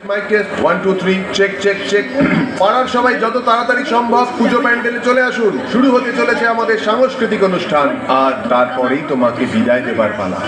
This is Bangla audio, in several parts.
Mic test 1 2 3 check check check. পাড়ার সবাই যত তাড়াতাড়ি সম্ভব পুজো প্যান্ডেলে চলে আসুন। শুরু হতে চলেছে আমাদের সাংস্কৃতিক অনুষ্ঠান, আর তারপরেই তোমাকে বিদায় দেবার পালা।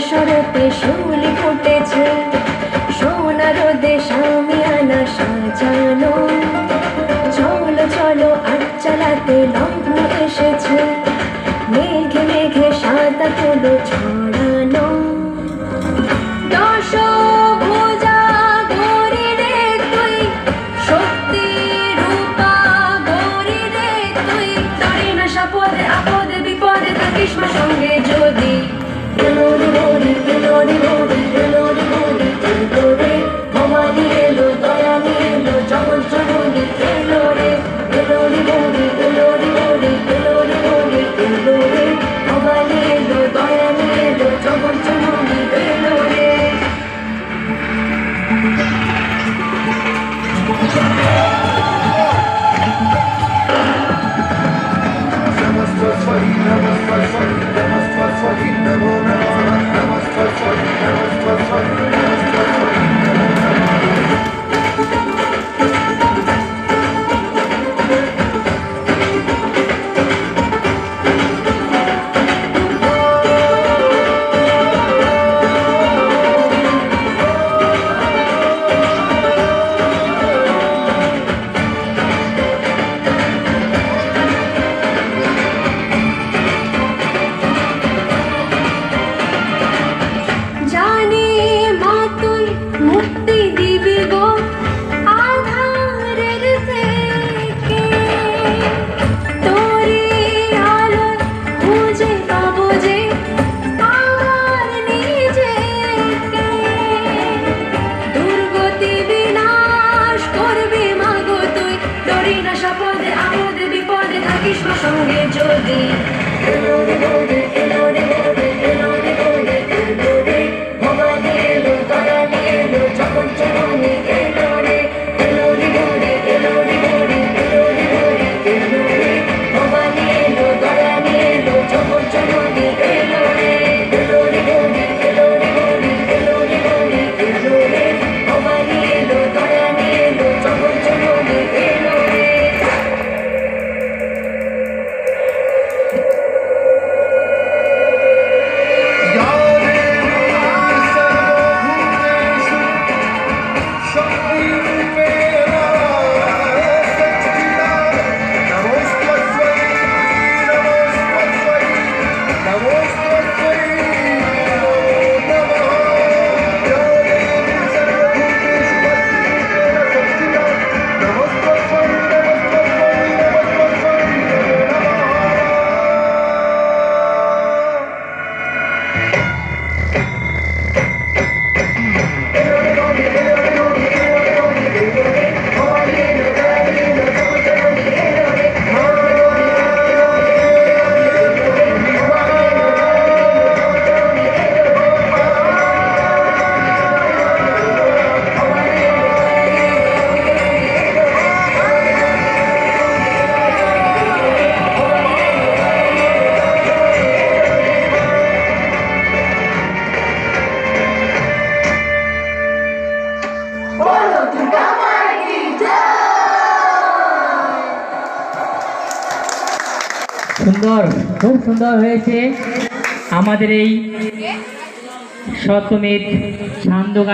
শরতে শিউলি ফুটেছে, সোনার দেশ আমিয়ানা সাজানো। চলো চলো আজ চালাতে লগ্ন এসেছে, মেঘে মেঘে সাদা তুলো ছড়ানো। দশভুজা গৌরী রে তুই, শক্তি রূপা গৌরী রে তুই। তরি না সাপদে আপদে বিপদে থাকিস মা সঙ্গে যদি। ভবানী এলো দয়ানি এলো জগৎ জননী এলো রে। ভবানী এলো দয়ানি এলো জগৎ জননী এলো রে। জানি মা তুই মুক্তি দিবি গো আধারের থেকে, তোরি আলো খুঁজে পাবো যে আমার নিজেকে। দুর্গতি বিনাশ করবি মা গো তুই, ডরি না সাপদে আপদে বিপদে থাকিস মা সঙ্গে যদি। এলো রে বলে এলো রে বলে এলো রে বলে এলো রে। ভবানী এলো দয়ানি এলো জগৎ জননী এলো রে। এলো রে বলে এলো রে বলে এলো রে বলে এলো রে। ভবানী এলো দয়ানি এলো জগৎ জননী এলো রে। এলো রে বলে এলো রে বলে এলো রে বলে এলো রে। ভবানী এলো দয়ানি এলো জগৎ জননী এলো রে। সুন্দর, খুব সুন্দর হয়েছে আমাদের এই সপ্তমীর ছান্দগান।